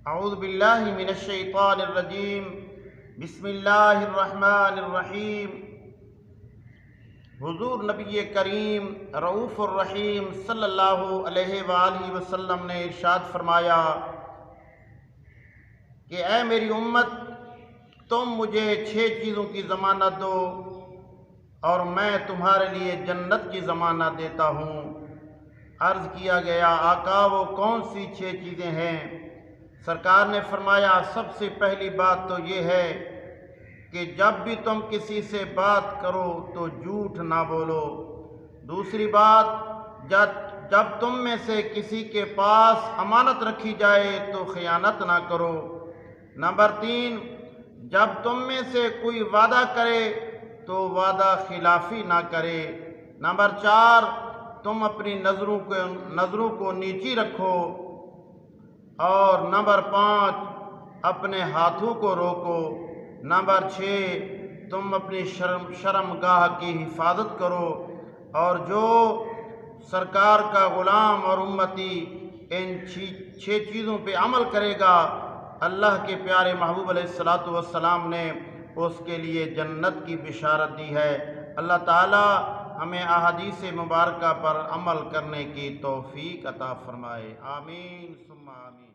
اعوذ باللہ من الشیطان الرجیم بسم اللہ الرحمن الرحیم۔ حضور نبی کریم رؤوف الرحیم صلی اللہ علیہ وآلہ وسلم نے ارشاد فرمایا کہ اے میری امت، تم مجھے 6 چیزوں کی ضمانت دو اور میں تمہارے لیے جنت کی ضمانت دیتا ہوں۔ عرض کیا گیا آقا وہ کون سی 6 چیزیں ہیں؟ سرکار نے فرمایا سب سے پہلی بات تو یہ ہے کہ جب بھی تم کسی سے بات کرو تو جھوٹ نہ بولو۔ دوسری بات، جب تم میں سے کسی کے پاس امانت رکھی جائے تو خیانت نہ کرو۔ نمبر 3، جب تم میں سے کوئی وعدہ کرے تو وعدہ خلافی نہ کرے۔ نمبر 4، تم اپنی نظروں کو نیچی رکھو۔ اور نمبر 5، اپنے ہاتھوں کو روکو۔ نمبر 6، تم اپنی شرمگاہ کی حفاظت کرو۔ اور جو سرکار کا غلام اور امتی ان 6 چیزوں پہ عمل کرے گا، اللہ کے پیارے محبوب علیہ السلام نے اس کے لیے جنت کی بشارت دی ہے۔ اللہ تعالی ہمیں احادیث مبارکہ پر عمل کرنے کی توفیق عطا فرمائے، آمین ثم آمین۔